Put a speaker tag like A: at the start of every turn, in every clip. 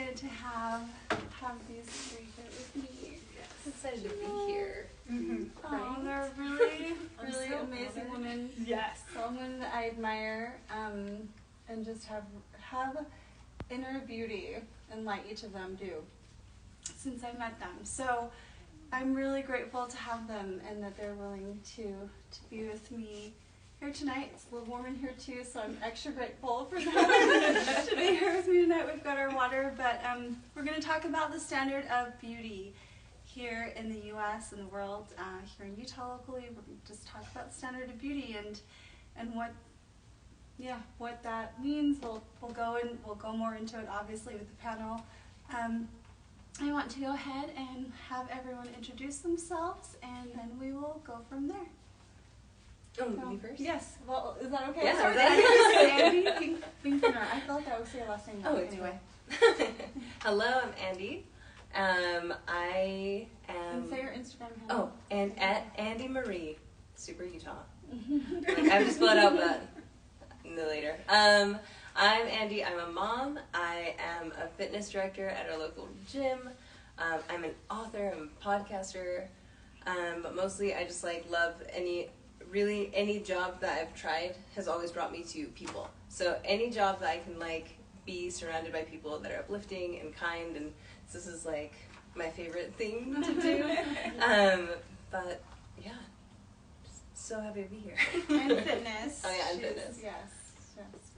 A: excited to have these three here with me.
B: Yes. Excited to be here.
A: Oh, they're really, really
B: so
A: amazing
B: honored.
A: women.
C: Yes.
A: Someone that I admire, and just have inner beauty and light, each of them do, since I met them. So I'm really grateful to have them and that they're willing to be with me here tonight. It's a little warm in here too, so I'm extra grateful for them to be here with me tonight. We've got our water, but we're going to talk about the standard of beauty here in the U.S. and the world. Here in Utah locally, we're going to just talk about the standard of beauty and what that means. We'll go more into it obviously with the panel. I want to go ahead and have everyone introduce themselves, and then we will go from there.
B: Oh, me first?
A: Yes. Well, is that okay?
B: Yeah,
A: Sorry,
B: that's
A: Andy Finkner. I felt that was your last name.
B: Oh,
A: Anyway.
B: anyway. Hello, I'm Andy. I am...
A: And say your Instagram handle.
B: Oh, and at Andy Marie, Super Utah. Like, I have to spell it out, but later. I'm Andy. I'm a mom. I am a fitness director at our local gym. I'm an author. I'm a podcaster. But mostly I just love any job that I've tried has always brought me to people. So any job that I can be surrounded by people that are uplifting and kind, and this is my favorite thing to do. But yeah, just so happy to be here.
A: And fitness.
B: Oh yeah, and fitness.
A: Yes.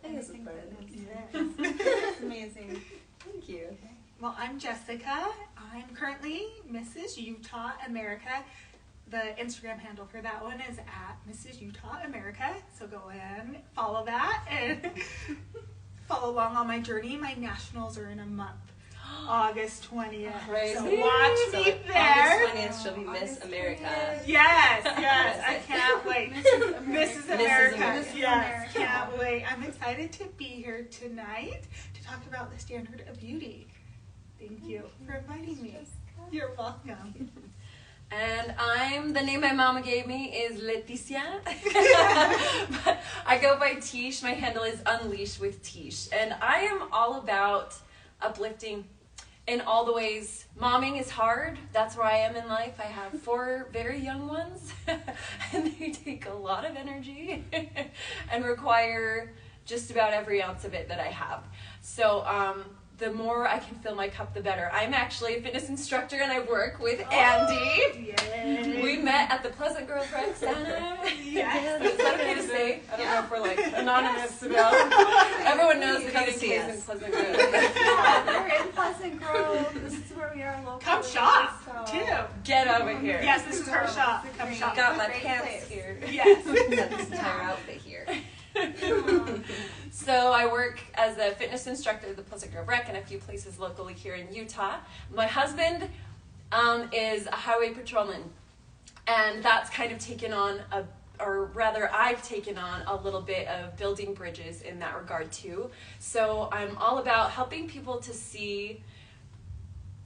B: I guess it's
A: Anything
B: part of
A: fitness.
C: Yes.
A: It's amazing.
B: Thank you.
C: Well, I'm Jessica. I'm currently Mrs. Utah America. The Instagram handle for that one is at Mrs. Utah America. So go and follow that and follow along on my journey. My nationals are in a month. August 20th.
B: Right.
C: So watch me there.
B: August 20th, she'll be Miss
A: August
B: America.
A: 20th.
C: Yes, I can't wait.
A: Mrs.
C: Mrs. America.
B: America.
C: Yes, can't wait. I'm excited to be here tonight to talk about the standard of beauty. Thank you for inviting me. You're welcome.
D: And the name my mama gave me is Leticia. But I go by Tish. My handle is Unleash with Tish. And I am all about uplifting in all the ways. Momming is hard. That's where I am in life. I have 4 very young ones, and they take a lot of energy and require just about every ounce of it that I have. So the more I can fill my cup, the better. I'm actually a fitness instructor, and I work with Andy.
C: Yay.
D: We met at the Pleasant Grove Rec Center.
C: Yes.
D: Is that okay to say? I don't know if we're anonymous about. Everyone knows the meeting place in Pleasant Grove.
A: Yeah, we're in Pleasant Grove. This is where we are locally.
C: Come shop,
A: so.
C: too.
D: Get over here.
C: Yes, this is her shop. Come shop.
D: Got my
A: Great
D: pants
A: place.
D: here.
C: Yes.
B: Got this entire outfit here.
D: So I work as a fitness instructor at the Pleasant Grove Rec and a few places locally here in Utah. My husband is a highway patrolman, and that's kind of taken on I've taken on a little bit of building bridges in that regard too. So I'm all about helping people to see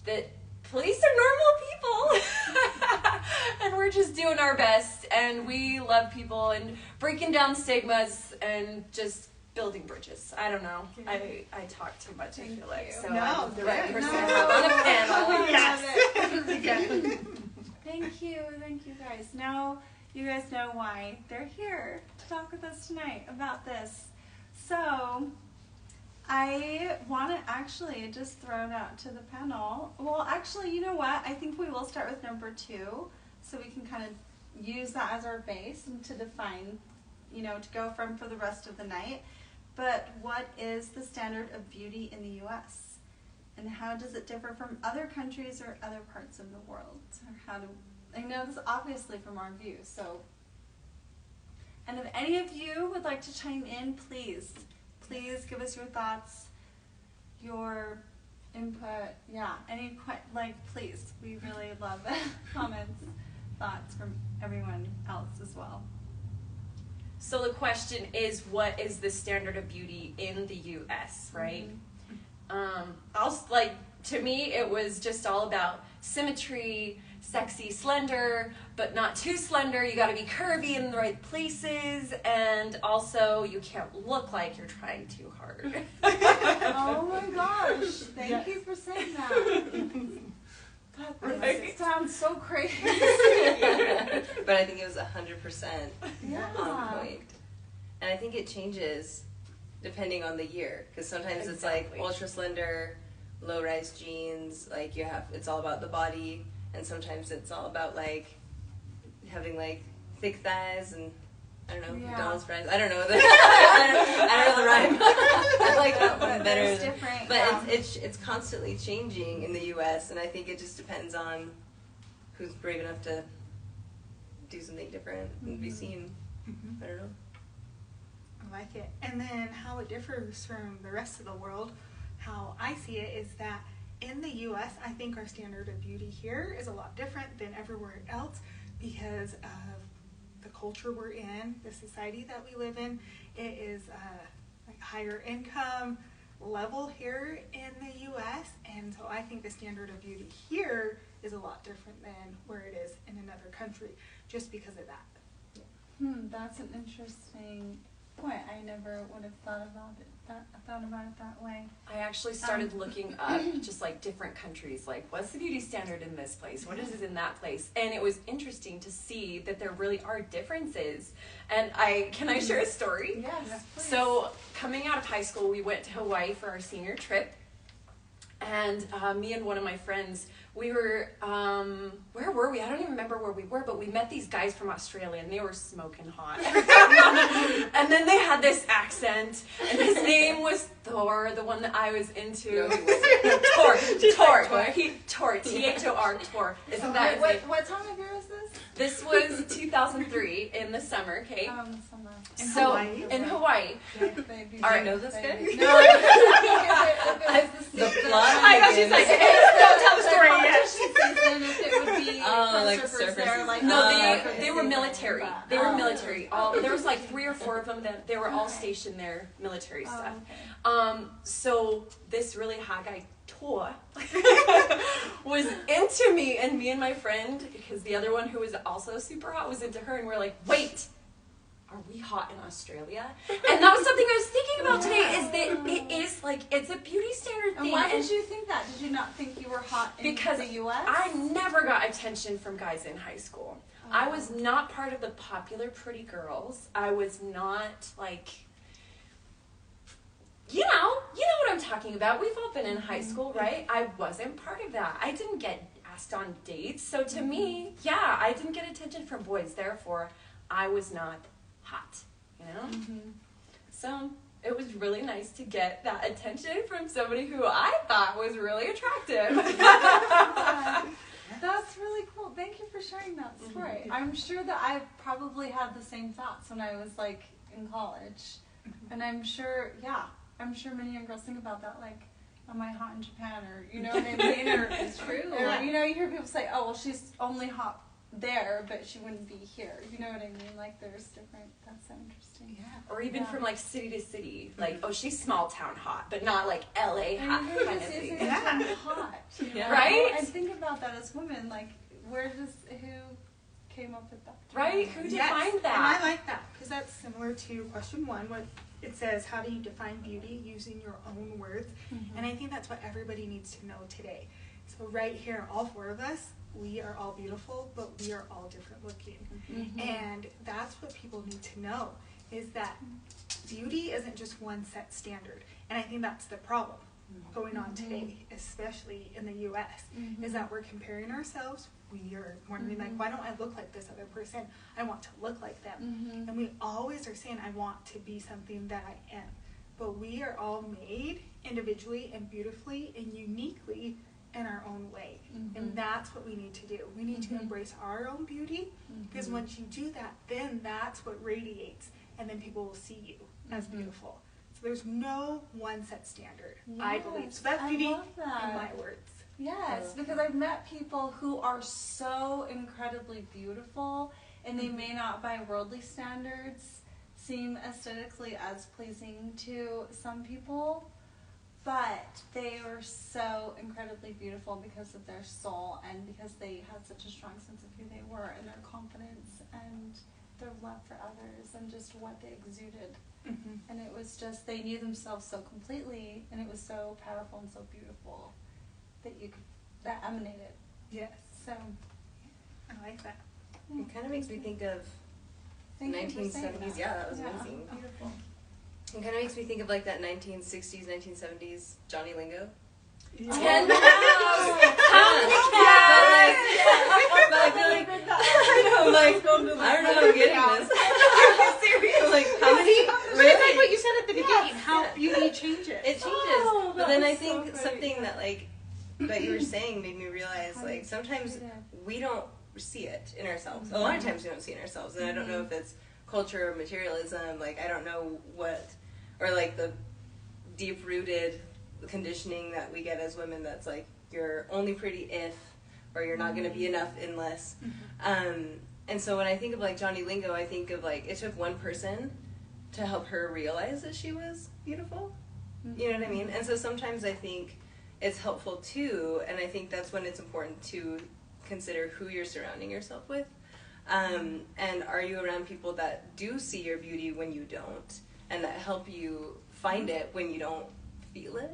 D: that police are normal people and we're just doing our best, and we love people and breaking down stigmas and just building bridges. I don't know. I talk too much, I feel like. So
C: No,
D: I'm the right
C: good.
D: person
A: No.
D: to have on a panel.
C: Yes.
A: Thank you guys. Now you guys know why they're here to talk with us tonight about this. So I want to actually just throw it out to the panel. Well, actually, you know what? I think we will start with number 2, so we can kind of use that as our base and to define, to go from for the rest of the night. But what is the standard of beauty in the U.S.? And how does it differ from other countries or other parts of the world? Or I know this obviously from our view, so. And if any of you would like to chime in, please give us your thoughts, your input. Yeah, please. We really love comments, thoughts from everyone else as well.
D: So the question is, what is the standard of beauty in the U.S., right? To me, it was just all about symmetry, sexy, slender, but not too slender. You got to be curvy in the right places, and also you can't look like you're trying too hard.
A: Oh my gosh, Thank you for saying that. That
D: Right?
A: sounds so crazy.
B: But I think it was 100%
A: Yeah.
B: on point. And I think it changes depending on the year, because sometimes it's
D: Exactly.
B: like ultra slender, low rise jeans, like it's all about the body, and sometimes it's all about like having like thick thighs and I don't know,
A: Yeah.
B: McDonald's fries. I don't know I don't know the rhyme. I like that one better.
A: It's different.
B: But
A: yeah.
B: it's constantly changing in the U.S. and I think it just depends on who's brave enough to do something different and be seen. I don't know.
C: I like it. And then how it differs from the rest of the world, how I see it is that in the U.S., I think our standard of beauty here is a lot different than everywhere else because of the culture we're in, the society that we live in. It is like higher income level here in the U.S., and so I think the standard of beauty here is a lot different than where it is in another country, just because of that.
A: That's an interesting point. I never would have thought about it that way.
D: I actually started looking up just like different countries, like what's the beauty standard in this place? What is it in that place? And it was interesting to see that there really are differences. And can I share a story?
A: Yes, please.
D: So coming out of high school, we went to Hawaii for our senior trip. And me and one of my friends, we were, where were we? I don't even remember where we were, but we met these guys from Australia and they were smoking hot. And then they had this accent and his name was Thor, the one that I was into.
B: No, he wasn't.
D: Thor, Thor, Thor. Isn't that his name?
A: What time of year is this?
D: This was 2003 in the summer, okay?
A: Summer.
C: In
D: So,
C: Hawaii?
D: in Hawaii.
A: Baby.
B: Do you know this guy?
A: No, I
B: The plot.
D: I know, she's like, don't tell the story yet.
A: season, if it would be
B: like
A: surfers
B: surfer
A: there,
B: season.
A: like
D: No,
A: for
D: they were
A: the
D: military.
A: season.
D: They were military. There was like 3 or 4 of them. That they were all stationed there, military stuff.
A: Okay.
D: So this really hot guy, Tor, was into me and my friend, because the other one who was also super hot was into her, and we're like, wait, are we hot in Australia? And that was something I was thinking about today, is that it is like, it's a beauty standard thing.
A: And why did you think that? Did you not think you were hot in
D: Because
A: the U.S.?
D: I never got attention from guys in high school. I was not part of the popular pretty girls. I was not like, you know what I'm talking about. We've all been in high school, right? I wasn't part of that. I didn't get asked on dates. So to me, yeah, I didn't get attention from boys. Therefore, I was not hot, you know? So it was really nice to get that attention from somebody who I thought was really attractive.
A: That's really cool. Thank you for sharing that story. I'm sure that I probably had the same thoughts when I was like in college. And I'm sure many young girls think about that, like, am I hot in Japan, or you know what I mean? Or
B: It's true.
A: or, you know, you hear people say, oh well, she's only hot there, but she wouldn't be here. You know what I mean? Like, there's different. That's so interesting.
C: Yeah.
D: Or even
A: Yeah.
D: from like city to city, like, oh, she's small town hot, but not like LA hot
A: And
D: kind of
A: just
D: thing.
A: isn't hot, you know?
B: Yeah.
D: Right?
A: And think about that as women. Like, who came up with that?
D: Right? Who
C: Yes,
D: defined
C: and I
D: that?
C: like that because that's similar to question 1. What it says, how do you define beauty using your own words? And I think that's what everybody needs to know today. So right here, all 4 of us, we are all beautiful, but we are all different looking. And that's what people need to know, is that beauty isn't just one set standard. And I think that's the problem going on today, especially in the U.S., is that we're comparing ourselves. We are wondering, like, why don't I look like this other person? I want to look like them. And we always are saying, I want to be something that I am. But we are all made individually and beautifully and uniquely in our own way. And that's what we need to do. We need to embrace our own beauty, because once you do that, then that's what radiates, and then people will see you as beautiful. So there's no one set standard, I believe. So that's beauty
A: love that.
C: in my words.
A: Yes, because I've met people who are so incredibly beautiful, and they may not, by worldly standards, seem aesthetically as pleasing to some people, but they are so incredibly beautiful because of their soul, and because they had such a strong sense of who they were and their confidence, and their love for others and just what they exuded.
C: Mm-hmm.
A: And it was just, they knew themselves so completely, and it was so powerful and so beautiful that emanated.
C: Yes.
A: So,
C: I like that.
B: It kind of makes me think of
A: thank you for saying
B: 1970s.
A: that.
B: Yeah, that was amazing.
A: Beautiful.
B: It kind of makes me think of like that 1960s, 1970s Johnny Lingo.
C: Yeah.
D: 10
B: But I feel like I don't know how I'm getting this. I'm like, how many?
C: But it's like what you said at the beginning, how beauty changes.
B: It changes.
A: Oh,
B: But then
A: that
B: I
A: was so
B: think
A: great,
B: something
A: yeah.
B: that you were saying made me realize
A: How
B: like sometimes
A: excited.
B: we don't see it in ourselves. A lot of times we don't see it in ourselves, and I don't know if it's culture or materialism. Like I don't know what, or like the deep-rooted conditioning that we get as women. That's like you're only pretty if, or you're not going to be enough unless. And so when I think of like Johnny Lingo, I think of like it took one person to help her realize that she was beautiful. You know what I mean? And so sometimes I think it's helpful too, and I think that's when it's important to consider who you're surrounding yourself with. And are you around people that do see your beauty when you don't, and that help you find it when you don't feel it?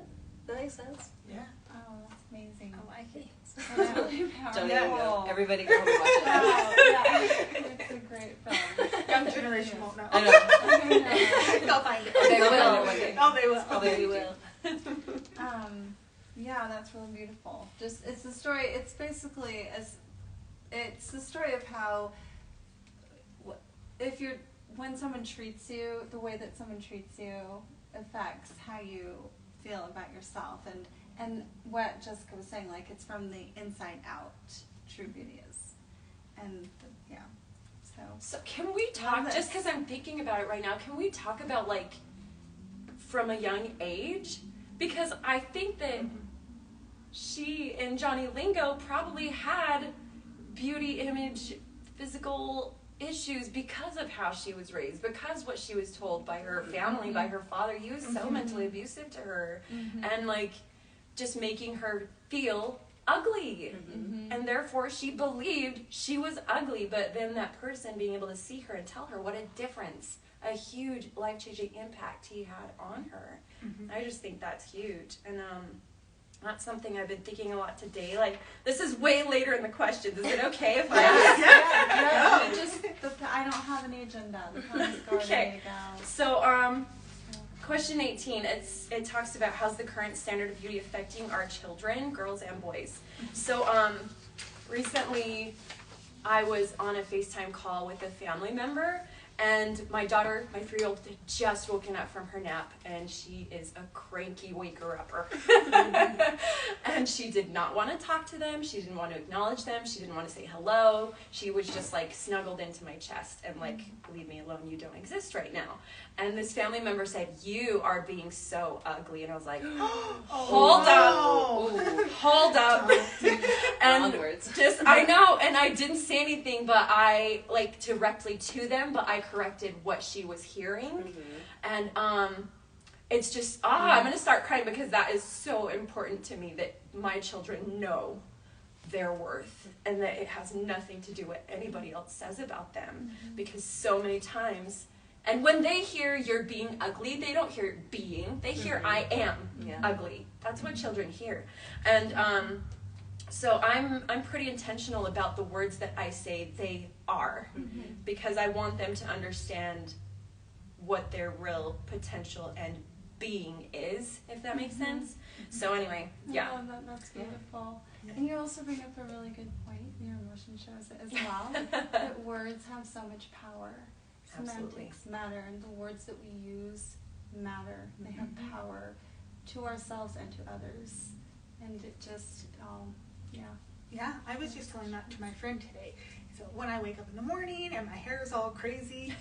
B: Does that make sense?
C: Yeah.
A: Oh, that's amazing.
C: I like it.
A: That's really powerful.
B: Johnny Lingo. Everybody go home and watch it.
A: Wow, yeah, it's a great film.
C: Young generation won't know.
B: I know.
C: They'll find it.
D: They
B: They'll
D: will.
B: find it one day.
C: Oh, they will.
B: Probably
D: They
B: do.
D: will.
A: Yeah, that's really beautiful. Just it's the story. It's basically it's the story of how when someone treats you, the way that someone treats you affects how you feel about yourself, and what Jessica was saying, like it's from the inside out. True beauty is, and yeah.
D: So can we talk, just because I'm thinking about it right now, can we talk about like from a young age? Because I think that she and Johnny Lingo probably had beauty image, physical issues because of how she was raised, because what she was told by her family, by her father. He was so mentally abusive to her, and like just making her feel ugly, and therefore she believed she was ugly. But then that person being able to see her and tell her what a difference, a huge life-changing impact he had on her. I just think that's huge, and that's something I've been thinking a lot today. Like, this is way later in the questions. Is it okay if I ask?
A: Yeah. Just I don't have any agenda. The time is going
D: Okay.
A: to go.
D: So, question 18, it talks about how's the current standard of beauty affecting our children, girls and boys. So, recently I was on a FaceTime call with a family member, and my daughter, my 3-year-old, had just woken up from her nap, and she is a cranky waker-upper. And she did not want to talk to them. She didn't want to acknowledge them. She didn't want to say hello. She was just like snuggled into my chest and like, leave me alone. You don't exist right now. And this family member said, you are being so ugly. And I was like, hold up. Ooh, hold up. And
B: Onwards.
D: just, I know, and I didn't say anything, but I, like, directly to them, but I corrected what she was hearing. And it's just, I'm going to start crying because that is so important to me, that my children know their worth and that it has nothing to do with what anybody else says about them. Because so many times, and when they hear you're being ugly, they don't hear being, they hear I am ugly. That's what children hear. And so I'm pretty intentional about the words that I say they are, because I want them to understand what their real potential and being is, if that makes sense. So anyway, yeah.
A: I love that. That's beautiful. And you also bring up a really good point. Your emotion shows it as well. That words have so much power. Semantics matter, and the words that we use matter. They have power to ourselves and to others. And it just,
C: Yeah, I was just telling that to my friend today. So when I wake up in the morning and my hair is all crazy,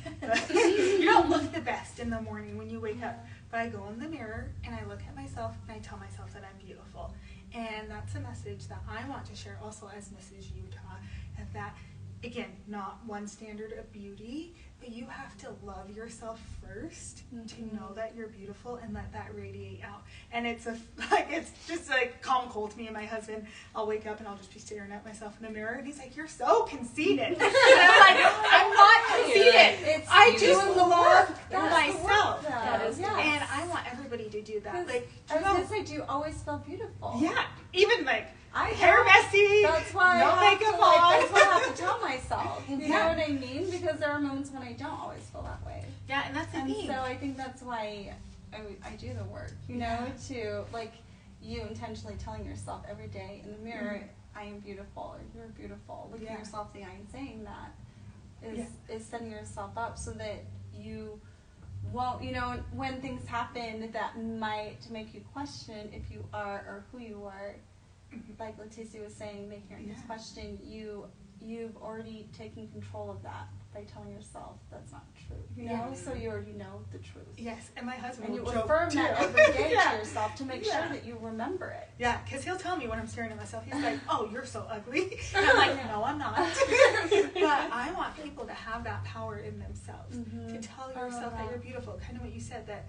C: you don't look the best in the morning when you wake up. But I go in the mirror and I look at myself and I tell myself that I'm beautiful. And that's a message that I want to share also as Mrs. Utah, and that, again, not one standard of beauty, but you have to love yourself first to know that you're beautiful and let that radiate out. And it's just like calm cold to me and my husband. I'll wake up and I'll just be staring at myself in the mirror, and he's like, "You're so conceited." And I'm like, "I'm not conceited. I just love myself."
D: That is
A: Yes.
C: And I want everybody to do that. Like,
A: I was gonna say, do you always feel beautiful?
C: yeah, even like
A: I
C: hair
A: don't.
C: messy,
A: That's why
C: no
A: I have
C: makeup
A: to, like,
C: on.
A: that's what I have to tell myself. You know
C: Yeah.
A: what I mean? Because there are moments when I don't always feel that way.
C: Yeah, and that's the
A: And
C: thing.
A: so I think that's why I do the work, you know, to like you intentionally telling yourself every day in the mirror, I am beautiful, or you're beautiful. Looking yourself in the eye and saying that is setting yourself up so that you won't, you know, when things happen that might make you question if you are or who you are, like Leticia was saying, making your question, you've already taken control of that by telling yourself that's not true, you know? So you already know the truth.
C: Yes, and my husband
A: And you
C: will joke
A: affirm
C: too.
A: that every day
C: Yeah.
A: to yourself to make sure that you remember it.
C: Yeah, because he'll tell me when I'm staring at myself, he's like, "Oh, you're so ugly." And I'm like, "No, I'm not." But I want people to have that power in themselves, to tell yourself that you're beautiful. Kind of what you said, that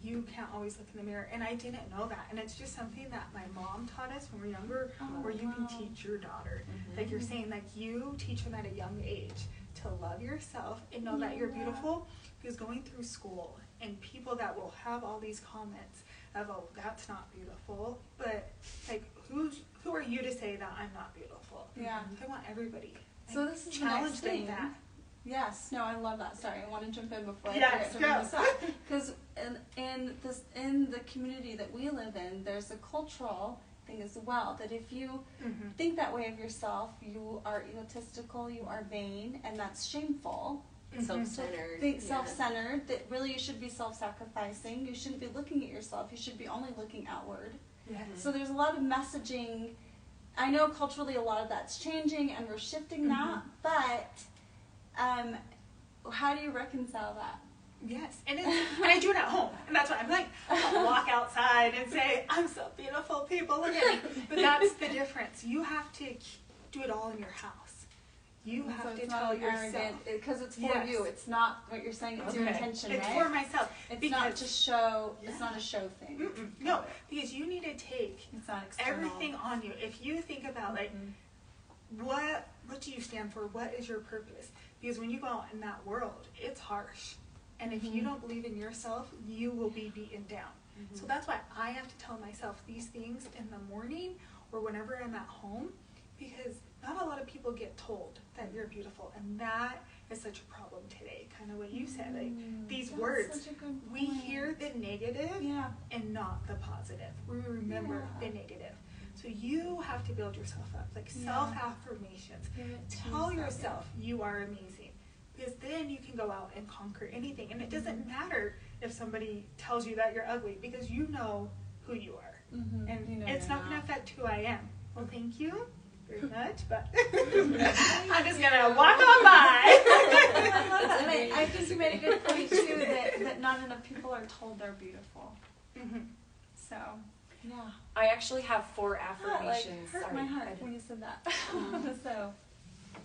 C: you can't always look in the mirror. And I didn't know that. And it's just something that my mom taught us when we were younger, where you can teach your daughter. Like you're saying, like you teach them at a young age to love yourself and know that you're beautiful. Because going through school and people that will have all these comments of, "Oh, that's not beautiful," but like who are you to say that I'm not beautiful?
A: Yeah.
C: I want everybody.
A: So this is
C: challenge
A: the next thing.
C: them that.
A: Yes, no, I love that. Sorry, I want to jump in before I
C: Yes,
A: forget to
C: go.
A: bring this up. Because in the community that we live in, there's a cultural thing as well, that if you think that way of yourself, you are egotistical, you are vain, and that's shameful.
B: Self-centered.
A: Think self-centered, that really you should be self-sacrificing. You shouldn't be looking at yourself. You should be only looking outward. So there's a lot of messaging. I know culturally a lot of that's changing and we're shifting that, but how do you reconcile that?
C: Yes, and I do it at home, and that's what I'm like. I'll walk outside and say, "I'm so beautiful, people, look at me." But that's the difference. You have to do it all in your house. You have to tell yourself.
A: Because it's for you. It's not what you're saying. It's your intention,
C: it's
A: right?
C: for myself.
A: It's not to show. It's not a show thing.
C: No, because you need to take
A: It's not external.
C: everything on you. If you think about like, what do you stand for? What is your purpose? Because when you go out in that world, it's harsh. And if you don't believe in yourself, you will be beaten down. So that's why I have to tell myself these things in the morning or whenever I'm at home, because not a lot of people get told that you're beautiful. And that is such a problem today. Kind of what you said, like these words.
A: Such a good
C: We
A: point.
C: hear the negative and not the positive. We remember the negative. So you have to build yourself up, like self-affirmations. Tell yourself you are amazing. Because then you can go out and conquer anything. And it doesn't matter if somebody tells you that you're ugly, because you know who you are. And
A: You know
C: it's
A: you're
C: not going
A: not.
C: to affect who I am. Well, thank you very much, but I'm just going to walk on by.
A: I love that. And I think you made a good point too, that not enough people are told they're beautiful. So, yeah.
D: I actually have 4
A: That,
D: affirmations.
A: hurt
D: Sorry,
A: my heart
D: I didn't-
A: when you said that. So,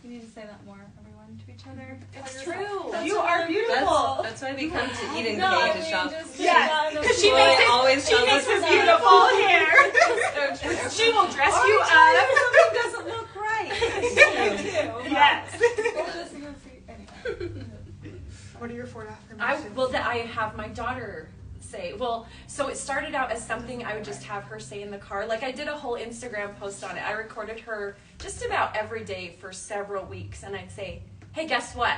A: we need to say that more, everyone, to each other.
D: It's
A: Tell yourself.
D: true.
A: That's
C: You
A: what
C: are
A: I'm-
C: beautiful.
B: That's why we come to Eden
A: No,
B: K
A: I
B: to
A: mean,
B: shop.
A: just
C: Yes, because she
B: Chloe
C: makes
B: always
C: she
B: tells
C: makes
B: us
C: her
B: that.
C: beautiful hair.
B: So true.
C: She will dress
A: Or
C: you
A: tell you
C: up.
A: something doesn't look right.
C: Yes.
A: Or just your feet. Anyway.
C: What are your 4 affirmations?
D: I have my daughter say. Well, so it started out as something I would just have her say in the car. Like I did a whole Instagram post on it. I recorded her just about every day for several weeks, and I'd say, "Hey, guess what?"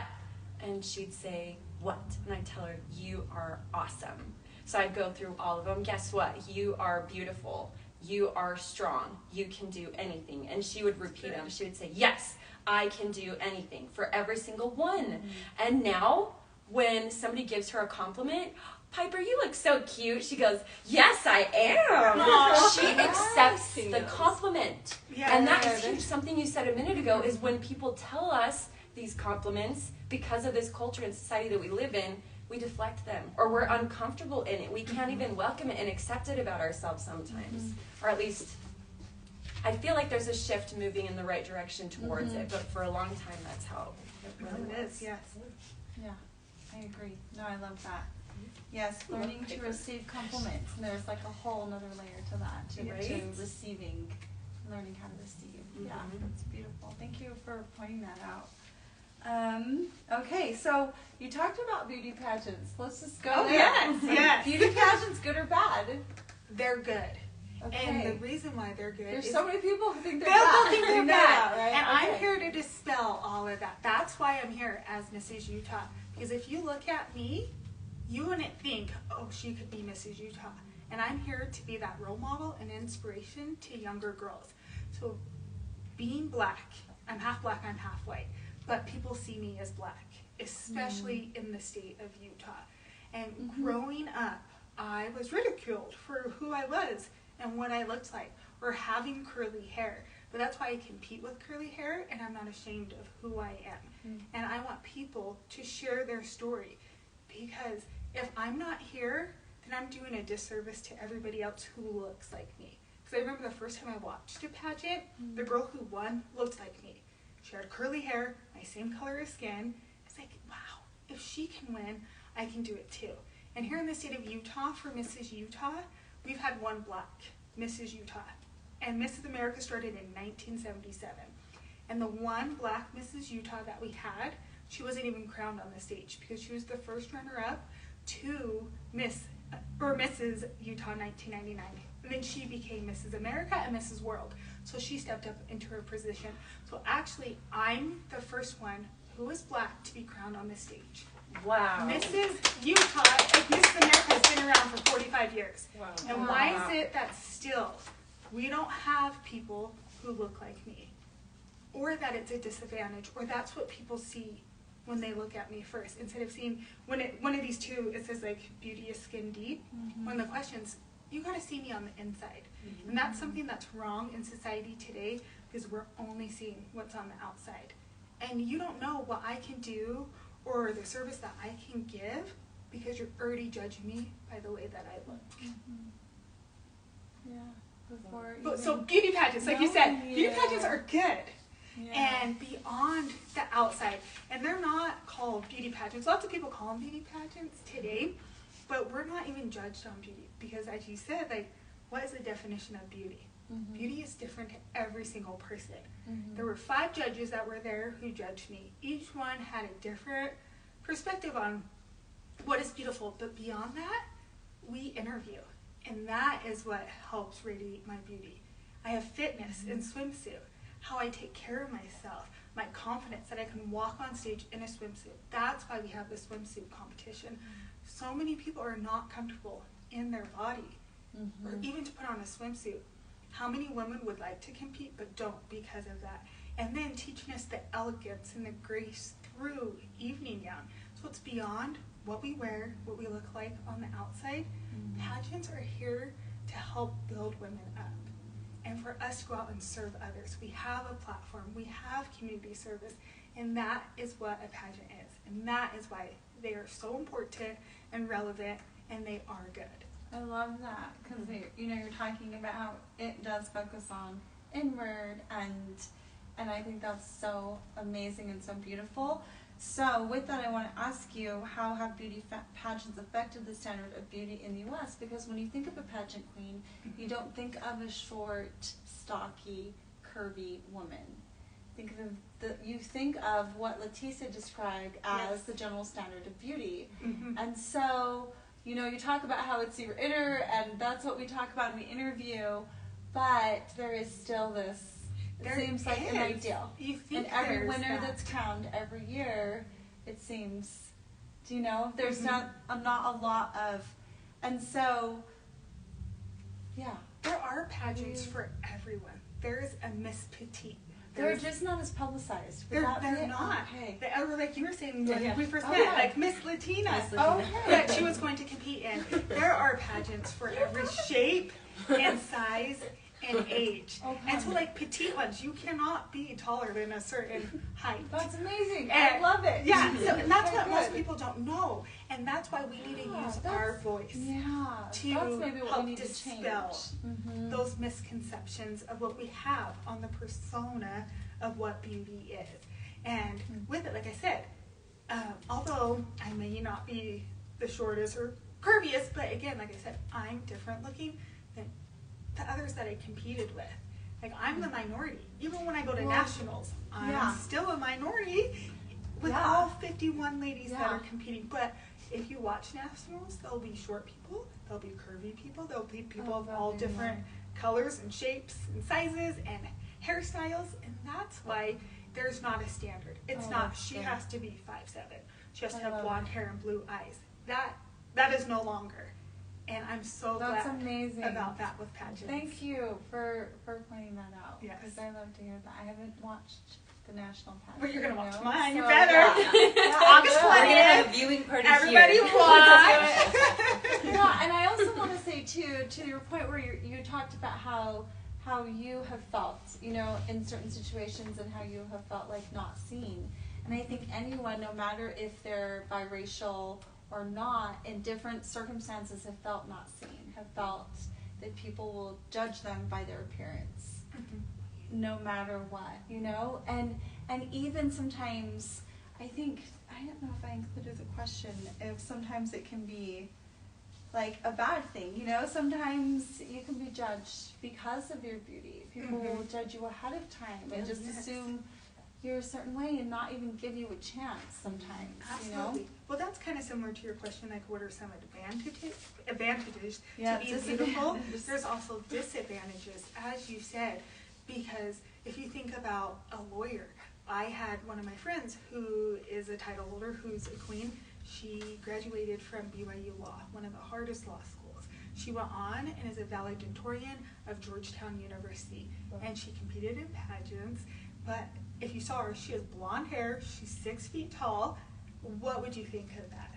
D: And she'd say, "What?" And I'd tell her, "You are awesome." So I'd go through all of them. "Guess what? You are beautiful. You are strong. You can do anything." And she would repeat them. She would say, "Yes, I can do anything," for every single one. And now, when somebody gives her a compliment, "Piper, you look so cute," she goes, "Yes, I am."
C: Aw.
D: She accepts the compliment.
C: Yeah.
D: And that is huge. Something you said a minute ago is when people tell us these compliments, because of this culture and society that we live in, we deflect them, or we're uncomfortable in it. We can't even welcome it and accept it about ourselves sometimes. Or at least, I feel like there's a shift moving in the right direction towards it, but for a long time that's how it really
C: It
D: was.
C: is, yes.
A: Yeah, I agree. No, I love that. Yes, learning to receive compliments. And there's like a whole another layer to that, to receiving, learning how to receive. Yeah, that's beautiful. Thank you for pointing that out. Okay, so you talked about beauty pageants. Let's just go there.
C: Yes.
A: Beauty pageants, good or bad?
C: They're good.
A: Okay.
C: And the reason why they're good
A: There's
C: is
A: so many people who think they're
C: they'll
A: bad.
C: think they're
A: You know
C: bad.
A: that, right?
C: And
A: Okay.
C: I'm here to dispel all of that. That's why I'm here as Mrs. Utah. Because if you look at me, you wouldn't think, oh, she could be Mrs. Utah. And I'm here to be that role model and inspiration to younger girls. So being black, I'm half black, I'm half white, but people see me as black, especially in the state of Utah. And growing up, I was ridiculed for who I was and what I looked like, or having curly hair. But that's why I compete with curly hair, and I'm not ashamed of who I am. And I want people to share their story, because if I'm not here, then I'm doing a disservice to everybody else who looks like me. Because I remember the first time I watched a pageant, the girl who won looked like me. She had curly hair, my same color of skin. It's like, wow, if she can win, I can do it too. And here in the state of Utah, for Mrs. Utah, we've had one black Mrs. Utah. And Mrs. America started in 1977. And the one black Mrs. Utah that we had, she wasn't even crowned on the stage because she was the first runner-up to Mrs. Utah 1999. And then she became Mrs. America and Mrs. World. So she stepped up into her position. So actually, I'm the first one who was black to be crowned on the stage.
D: Wow.
C: Mrs. Utah, Mrs. America has been around for 45 years.
D: Wow.
C: And why is it that still we don't have people who look like me? Or that it's a disadvantage, or that's what people see when they look at me first. Instead of seeing, one of these two, it says like, beauty is skin deep. One of the questions, you gotta see me on the inside. And that's something that's wrong in society today, because we're only seeing what's on the outside. And you don't know what I can do or the service that I can give because you're already judging me by the way that I look.
A: Yeah. Before
C: But,
A: even
C: so beauty pageants, like you said, beauty
A: Yeah.
C: pageants are good.
A: Yeah.
C: And beyond the outside, and they're not called beauty pageants. Lots of people call them beauty pageants today, but we're not even judged on beauty because, as you said, like, what is the definition of beauty? Beauty is different to every single person. There were 5 judges that were there who judged me. Each one had a different perspective on what is beautiful, but beyond that, we interview, and that is what helps radiate my beauty. I have fitness in swimsuit, how I take care of myself, my confidence that I can walk on stage in a swimsuit. That's why we have the swimsuit competition. So many people are not comfortable in their body, or even to put on a swimsuit. How many women would like to compete but don't because of that? And then teaching us the elegance and the grace through evening gown. So it's beyond what we wear, what we look like on the outside. Pageants are here to help build women up. And for us to go out and serve others. We have a platform, we have community service, and that is what a pageant is. And that is why they are so important and relevant, and they are good.
A: I love that because you're talking about how it does focus on inward, and I think that's so amazing and so beautiful. So with that, I want to ask you, how have beauty pageants affected the standard of beauty in the U.S.? Because when you think of a pageant queen, you don't think of a short, stocky, curvy woman. You think of what Leticia described as the general standard of beauty. And so, you talk about how it's your inner, and that's what we talk about in the interview, but there is still this, it seems like an ideal. And every winner that's crowned every year, it seems, there's not a lot of, and so, yeah.
C: There are pageants for everyone. There's a Miss Petite.
A: They're just not as publicized.
C: They're not.
A: Okay.
C: Like you were saying when
B: Yeah.
C: we first met, like Miss Latina. That she was going to compete in. There are pageants for every shape and size and age. And so, like, petite ones, you cannot be taller than a certain height.
A: That's amazing.
C: And
A: I love it.
C: Yeah, so, and that's
A: So
C: what most
A: good.
C: people don't know. And that's why we need to use our voice to
A: that's maybe what
C: help
A: we need to
C: dispel those misconceptions of what we have on the persona of what beauty is. And with it, like I said, although I may not be the shortest or pervious, but again, like I said, I'm different looking than the others that I competed with. Like, I'm the minority. Even when I go to nationals, I'm still a minority with all 51 ladies that are competing. But if you watch nationals, there'll be short people, there'll be curvy people, there'll be people of all different colors and shapes and sizes and hairstyles, and that's why there's not a standard. It's not, she has to be 5'7". She has to have blonde hair and blue eyes. That is no longer. And I'm so glad about that with pageants.
A: Thank you for pointing that out.
C: Yes.
A: Because I love to hear that. I haven't watched the national pageant.
C: Well, you're going to watch mine. You better. August 20th.
B: We're going to have a viewing party
C: Everybody
B: here.
C: watch.
A: Yeah, and I also want to say, too, to your point where you talked about how you have felt, you know, in certain situations and how you have felt like not seen. And I think anyone, no matter if they're biracial or not, in different circumstances have felt not seen, have felt that people will judge them by their appearance, no matter what, you know? And even sometimes, I think, I don't know if I included the question, if sometimes it can be like a bad thing, you know? Sometimes you can be judged because of your beauty. People will judge you ahead of time and just assume you're a certain way and not even give you a chance sometimes.
C: Absolutely.
A: You know?
C: Well, that's kind of similar to your question, like what are some advantages
A: Yeah,
C: to being beautiful? There's also disadvantages, as you said, because if you think about a lawyer, I had one of my friends who is a title holder, who's a queen. She graduated from BYU Law, one of the hardest law schools. She went on and is a valedictorian of Georgetown University, and she competed in pageants. But if you saw her, she has blonde hair, she's 6 feet tall. What would you think of that?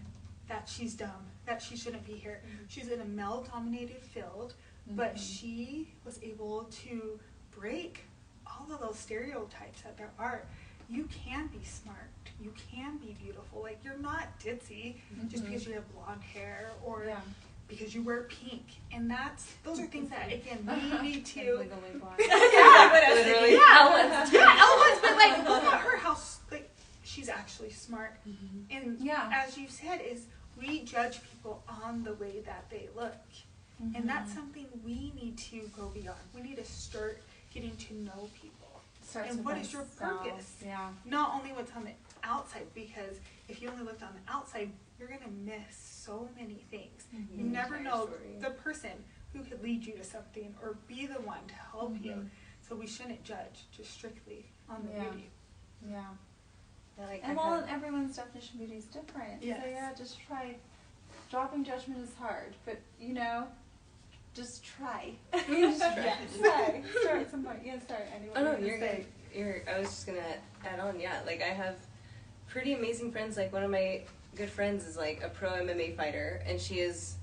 C: That she's dumb, that she shouldn't be here. She's in a male-dominated field, but she was able to break all of those stereotypes that there are. You can be smart, you can be beautiful. Like, you're not ditzy just because you have blonde hair or because you wear pink. And those are things that, again, we need to...
A: Legally blonde.
B: Literally.
C: Ellen's, but like, look at her, how, like, she's actually smart. And as you said, is we judge people on the way that they look. And that's something we need to go beyond. We need to start getting to know people. And what is your purpose?
A: Yeah.
C: Not only what's on the outside, because if you only looked on the outside, you're going to miss so many things. You never know the person who could lead you to something or be the one to help you. So we shouldn't judge just strictly on the beauty.
A: Yeah.
B: Like,
A: And everyone's definition of beauty is different.
C: Yes.
A: So yeah, just try. Dropping judgment is hard, but you know, just try. Try. Start at some point. Yeah, start. Anyway.
B: Oh no, you're good. I was just gonna add on. Yeah, like I have pretty amazing friends. Like one of my good friends is like a pro MMA fighter, and she is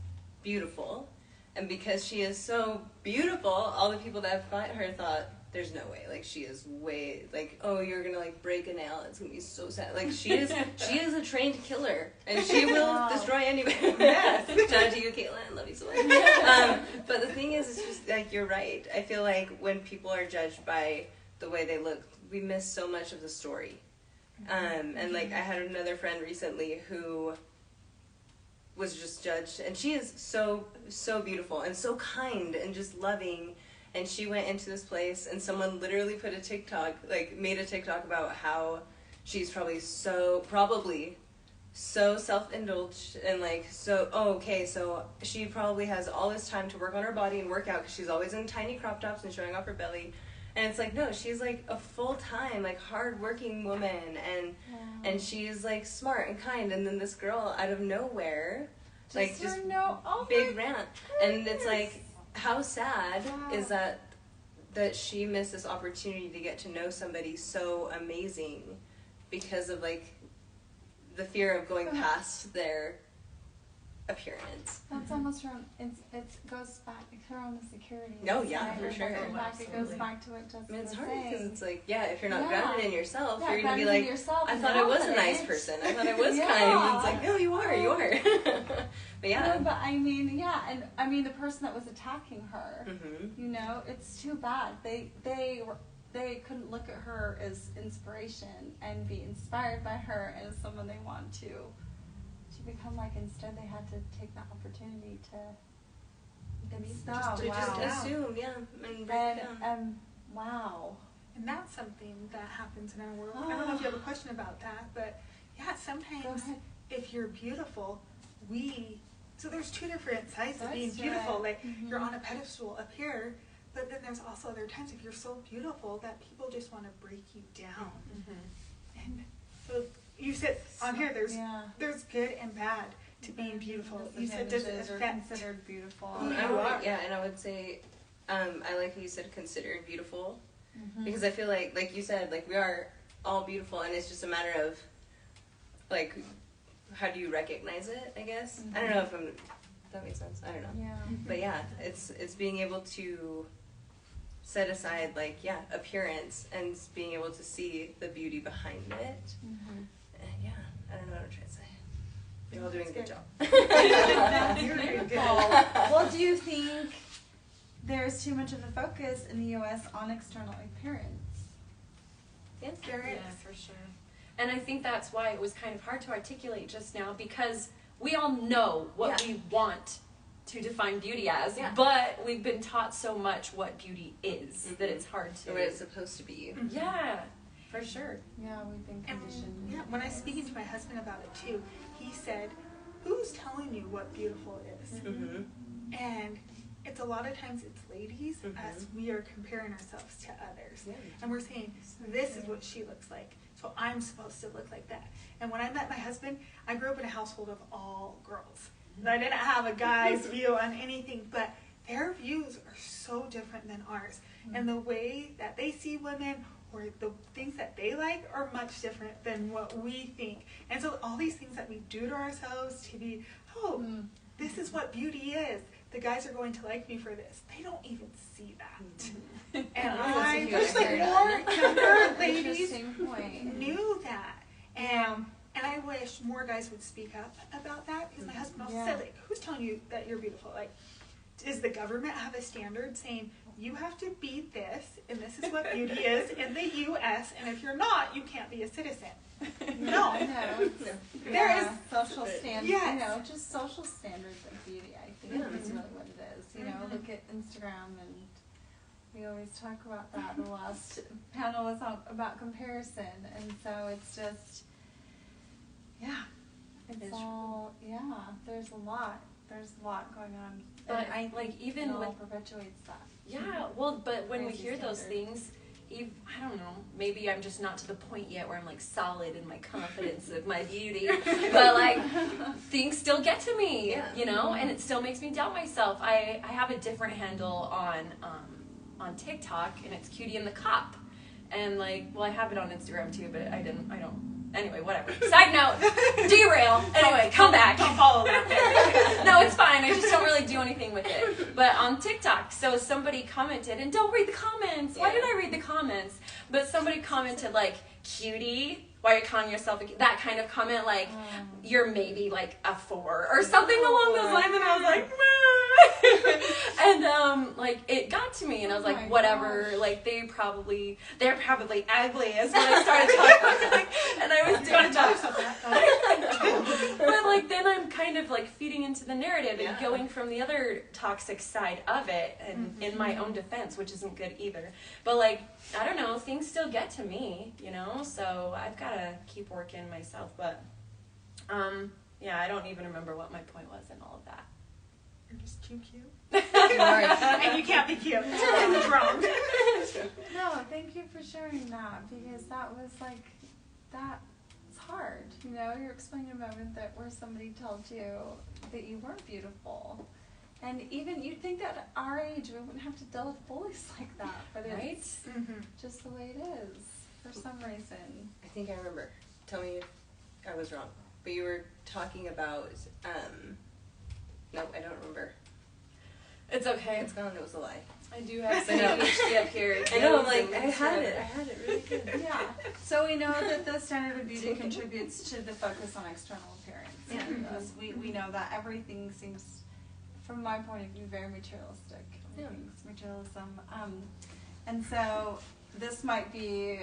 B: beautiful. And because she is so beautiful, all the people that fought her thought, there's no way. Like, she is way, like, oh, you're gonna, like, break a nail. It's gonna be so sad. Like, she is a trained killer. And she will destroy anybody. Yes. Shout out to you, Caitlin. Love you so much. But the thing is, it's just, like, you're right. I feel like when people are judged by the way they look, we miss so much of the story. And, like, I had another friend recently who was just judged, and she is so beautiful and so kind and just loving, and she went into this place and someone literally put a TikTok, like made a TikTok about how she's probably so self-indulged and like so she probably has all this time to work on her body and work out because she's always in tiny crop tops and showing off her belly. And it's like, no, she's like a full-time, like hard-working woman, and she's like smart and kind. And then this girl out of nowhere, big rant, and it's like, how sad is that she missed this opportunity to get to know somebody so amazing because of like the fear of going past their appearance.
A: That's almost from it goes back to her own insecurity.
B: No, yeah, for sure.
A: It goes back to what Jessica was
B: it's hard
A: saying.
B: because it's like, if you're not grounded in yourself, you're gonna be like, I thought I was a nice person. I thought I was kind. And it's like, no, you are. But yeah.
A: No, but I mean, and I mean the person that was attacking her. You know, it's too bad. They couldn't look at her as inspiration and be inspired by her and as someone they want to become like instead they had to take that opportunity to
C: Just to
B: Just
C: down.
B: assume, yeah, and break it down.
A: wow.
C: And that's something that happens in our world. I don't know if you have a question about that, but yeah, sometimes if you're beautiful, so there's two different sides of being beautiful. Like you're on a pedestal up here, but then there's also other times if you're so beautiful that people just want to break you down. And so you said on here there's good and bad to being beautiful. You said does it affect
A: considered beautiful?
B: Yeah, and I would say, I like how you said considered beautiful, because I feel like you said, like we are all beautiful, and it's just a matter of, like, how do you recognize it? I guess I don't know if that makes sense. I don't know.
A: Yeah.
B: But yeah, it's being able to set aside appearance and being able to see the beauty behind it. And yeah, I don't know what I'm trying to say. You're all doing a good job.
A: That's beautiful. Well, do you think there's too much of a focus in the U.S. on external appearance?
B: Yes,
C: there is.
D: Yeah, for sure. And I think that's why it was kind of hard to articulate just now, because we all know what we want to define beauty as, but we've been taught so much what beauty is that it's hard to.
B: Or what it's supposed to be.
D: Yeah, for sure.
A: Yeah, we've been conditioned.
C: Yeah, when I was speaking to my husband about it too, he said, "Who's telling you what beautiful is?" And it's a lot of times it's ladies, as we are comparing ourselves to others, and we're saying, "This is what she looks like, so I'm supposed to look like that." And when I met my husband, I grew up in a household of all girls. I didn't have a guy's view on anything, but their views are so different than ours. And the way that they see women or the things that they like are much different than what we think. And so all these things that we do to ourselves to be, this is what beauty is. The guys are going to like me for this. They don't even see that. And I wish like more younger ladies knew that. And I wish more guys would speak up about that, because my husband also said, like, who's telling you that you're beautiful? Like, does the government have a standard saying you have to be this, and this is what beauty is in the U.S., and if you're not, you can't be a citizen? No.
A: There is social standards, just social standards of beauty, I think is really what it is. You know, look at Instagram, and we always talk about that. The last panel was about comparison, and so it's just, it's all, there's a lot going on.
D: But
A: and I
D: like even
A: it all
D: with
A: perpetuates that.
D: Yeah, well, but when we
A: Crazy
D: hear those
A: standard.
D: things, I don't know, maybe I'm just not to the point yet where I'm like solid in my confidence of my beauty, but like things still get to me, you know, and it still makes me doubt myself. I have a different handle on TikTok, and it's Cutie and the Cop, and like, well, I have it on Instagram too, but I don't. Anyway, whatever. Side note, derail. Anyway, come back.
C: Don't follow that.
D: No, it's fine. I just don't really do anything with it. But on TikTok, so somebody commented, and don't read the comments. Why did I read the comments? But somebody commented like, "Cutie, why are you calling yourself that kind of comment? Like, you're maybe like a 4 or something along those lines." And I was like, and like it got to me, and I was like, whatever. Gosh. Like they're probably ugly, is what I started talking. And I was doing that. But like then I'm kind of like feeding into the narrative and going from the other toxic side of it, and in my own defense, which isn't good either. But like, I don't know, things still get to me, you know, so I've got to keep working myself. But I don't even remember what my point was in all of that.
C: You're just too cute. And you can't be cute. It's wrong.
A: No, thank you for sharing that, because that was like, it's hard. You know, you're explaining a moment where somebody told you that you weren't beautiful. And even you'd think that at our age we wouldn't have to deal with bullies like that, but it's just the way it is for some reason.
B: I think I remember. Tell me if I was wrong. But you were talking about, nope, I don't remember.
D: It's okay.
B: It's gone, it was a lie.
D: I do have some ADHD up here.
B: I know, I'm like, I had it really good.
A: Yeah. So we know that the standard of beauty contributes to the focus on external appearance. Yeah. We know that everything seems, from my point of view, very materialistic. Everything's materialism. And so this might be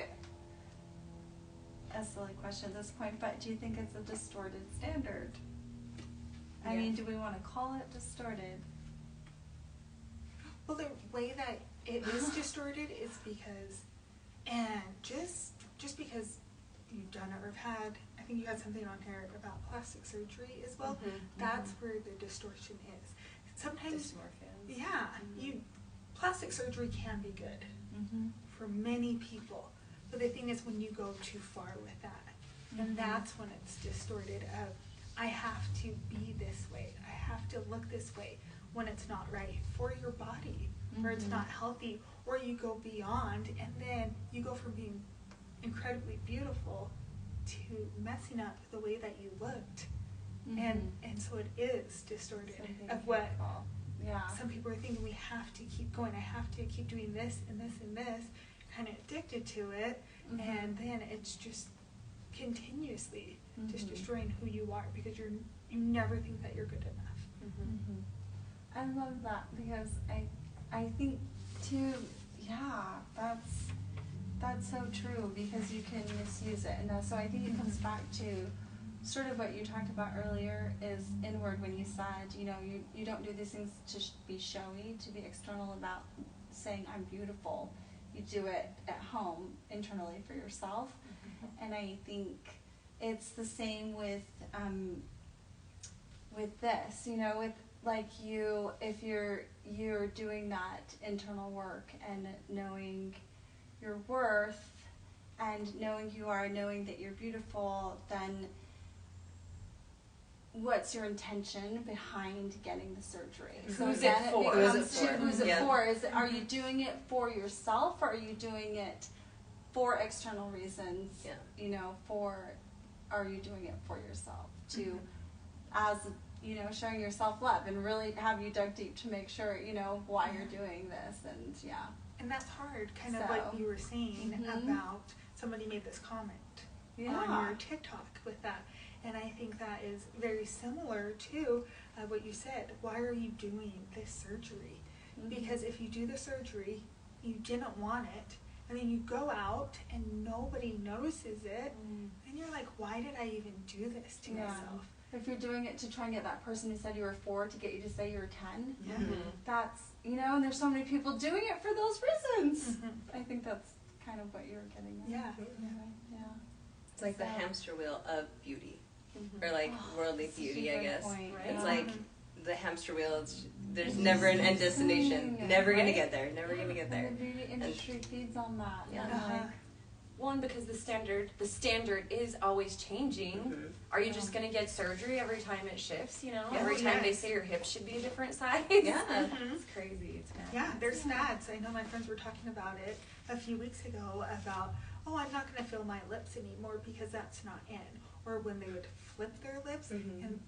A: a silly question at this point, but do you think it's a distorted standard? I mean, do we want to call it distorted?
C: Well, the way that it is distorted is because, and just because you've done it or have had, I think you had something on here about plastic surgery as well, that's where the distortion is. Sometimes, yeah, plastic surgery can be good for many people, but the thing is when you go too far with that, and that's when it's distorted of, I have to be this way, I have to look this way, when it's not right for your body, or it's not healthy, or you go beyond, and then you go from being incredibly beautiful to messing up the way that you looked. And so it is distorted of what some people are thinking. We have to keep going, I have to keep doing this and this and this, kind of addicted to it, and then it's just continuously just destroying who you are, because you never think that you're good enough.
A: I love that, because I think too, that's so true, because you can misuse it. And so I think it comes back to sort of what you talked about earlier, is inward, when you said, you don't do these things to be showy, to be external about saying I'm beautiful. You do it at home, internally for yourself. And I think it's the same with this, with like if you're doing that internal work and knowing your worth and knowing who you are, knowing that you're beautiful, then what's your intention behind getting the surgery? So
D: Who's
A: again,
D: it for?
A: Who's it for? Are you doing it for yourself, or are you doing it for external reasons? Are you doing it for yourself to, as showing yourself love, and really have you dug deep to make sure why you're doing this,
C: and that's hard, kind of what you were saying about somebody made this comment on your TikTok with that, and I think that is very similar to what you said. Why are you doing this surgery? Because if you do the surgery, you didn't want it, and then you go out and nobody notices it, and you're like, why did I even do this to myself?
A: If you're doing it to try and get that person who said you were 4 to get you to say you were 10, that's, and there's so many people doing it for those reasons. I think that's kind of what you were getting at.
C: Yeah.
B: It's like the hamster wheel of beauty, or like worldly beauty, I guess.
A: Point, right?
B: It's like the hamster wheel, there's never an end destination. Never gonna get there, never gonna get there.
A: And the beauty industry feeds on that.
D: One, because the standard is always changing. Are you just going to get surgery every time it shifts, Every time they say your hips should be a different size? It's crazy. It's mad.
C: Yeah, there's fads. I know my friends were talking about it a few weeks ago about, I'm not going to fill my lips anymore because that's not in. Or when they would flip their lips, and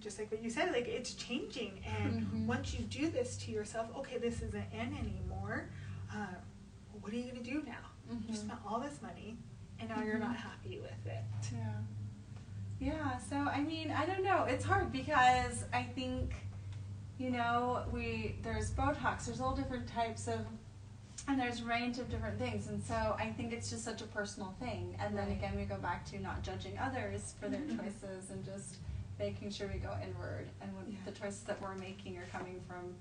C: just like what you said, like it's changing. And once you do this to yourself, okay, this isn't in anymore, what are you going to do now? You spent all this money, and now you're not happy with it.
A: Yeah, so I mean, I don't know. It's hard because I think, there's Botox, there's all different types of, and there's a range of different things. And so I think it's just such a personal thing. And then again, we go back to not judging others for their choices and just making sure we go inward. And when the choices that we're making are coming from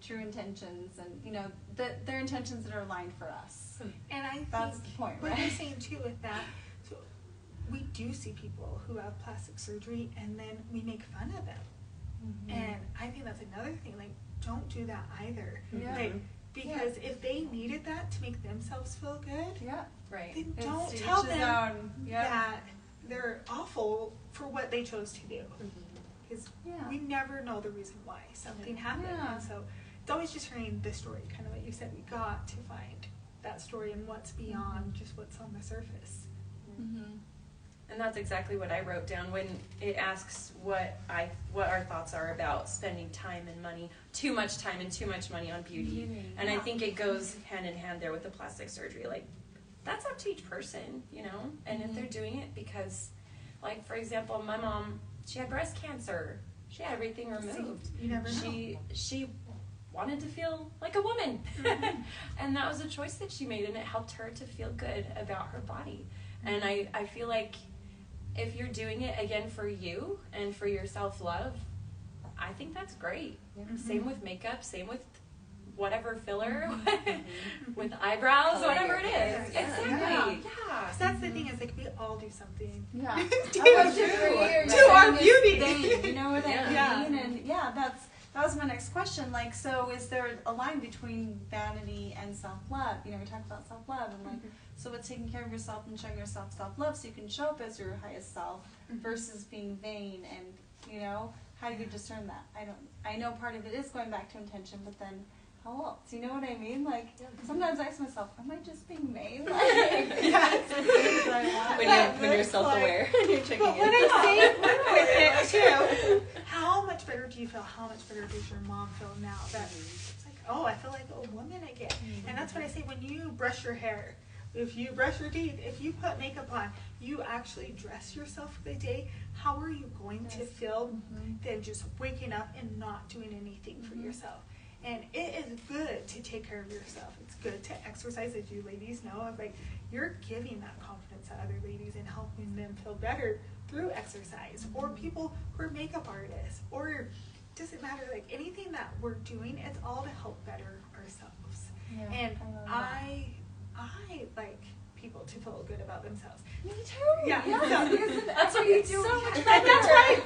A: true intentions, and their intentions that are aligned for us.
C: And I think
A: that's the point, right?
C: What you're saying too with that, so we do see people who have plastic surgery, and then we make fun of them. And I think that's another thing. Like, don't do that either. Like, because if they needed that to make themselves feel good, then don't tell them that they're awful for what they chose to do. Because we never know the reason why something happened. And so it's always just hearing the story, kind of what you said. We got to find that story and what's beyond just what's on the surface.
D: And that's exactly what I wrote down when it asks what our thoughts are about spending time and money, too much time and too much money on beauty. And I think it goes hand in hand there with the plastic surgery. Like, that's up to each person, And if they're doing it because, like, for example, my mom, she had breast cancer. She had everything removed.
C: You never know.
D: She wanted to feel like a woman. And that was a choice that she made, and it helped her to feel good about her body. And I feel like if you're doing it again for you and for your self-love, I think that's great. Same with makeup, same with whatever filler, with eyebrows, whatever it is. Exactly. Yeah.
C: So that's the thing, is like we all do something.
A: Yeah.
C: To our beauty.
A: Vain, you know what I mean?
C: Yeah.
A: And yeah, that was my next question. Like, so is there a line between vanity and self-love? You know, we talk about self-love and like, so what's taking care of yourself and showing yourself self-love so you can show up as your highest self versus being vain, and you know, how do you discern that? I know part of it is going back to intention, but then how else? You know what I mean? Like, sometimes I ask myself, am I just being vain? Like,
B: when you're self-aware and you're checking
C: But when
B: in.
C: I say with it too, how much better do you feel? How much better does your mom feel now? That it's like, oh, I feel like a woman again. And that's what I say, when you brush your hair, if you brush your teeth, if you put makeup on, you actually dress yourself for the day, how are you going to feel than just waking up and not doing anything for yourself? And it is good to take care of yourself. It's good to exercise, as you ladies know, of like, you're giving that confidence to other ladies and helping them feel better through exercise, or people who are makeup artists, or it doesn't matter, like anything that we're doing, it's all to help better ourselves.
A: Yeah,
C: And
A: I
C: I like people to feel good about themselves.
A: Me too.
C: Yeah.
D: That's what you do.
A: So much
C: And that's why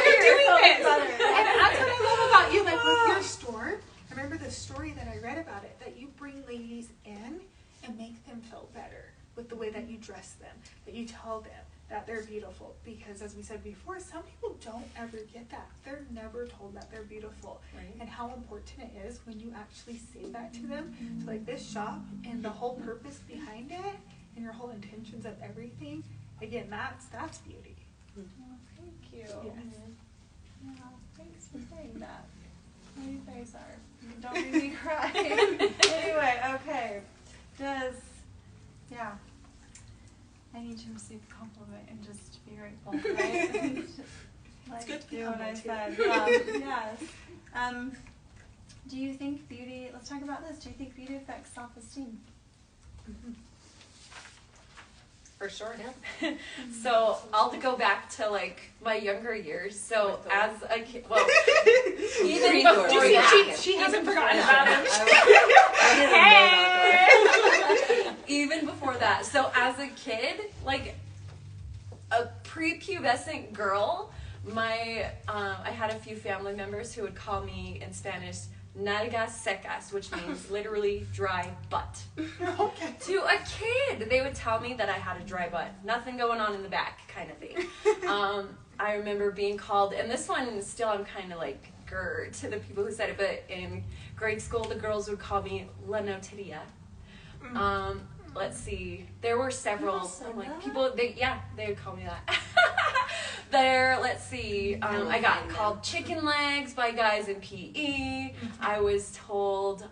C: you're doing this. And that's what I love about you, like with your store. I remember the story that I read about it, that you bring ladies in and make them feel better with the way that you dress them, that you tell them that they're beautiful. Because as we said before, some people don't ever get that. They're never told that they're beautiful.
D: Right.
C: And how important it is when you actually say that to them. So like this shop and the whole purpose behind it and your whole intentions of everything, again, that's beauty.
A: Well, thank you.
C: Yes.
A: Yeah, thanks for saying that. Well, you guys are. Don't make me cry. Anyway, okay. I need to receive a compliment and just be grateful, right? Like,
C: good to be
A: do what I
C: humble, too.
A: said. Yeah, yes. Do you think beauty, let's talk about this. Do you think beauty affects self-esteem?
B: For sure, yeah.
D: So I'll go back to like my younger years. So as a kid, well, even
B: Before
D: before
B: we
D: that,
B: got
C: She hasn't forgotten
B: Yeah.
C: about him.
D: even before that. So as a kid, like a prepubescent girl, I had a few family members who would call me in Spanish nalgas secas, which means literally dry butt.
C: Okay.
D: To a kid, they would tell me that I had a dry butt, nothing going on in the back, kind of thing. I remember being called, and this one still I'm kind of like grr to the people who said it, but in grade school the girls would call me la noteria. Let's see, there were several like people. They would call me that. Let's see. I got called chicken legs by guys in PE. I was told.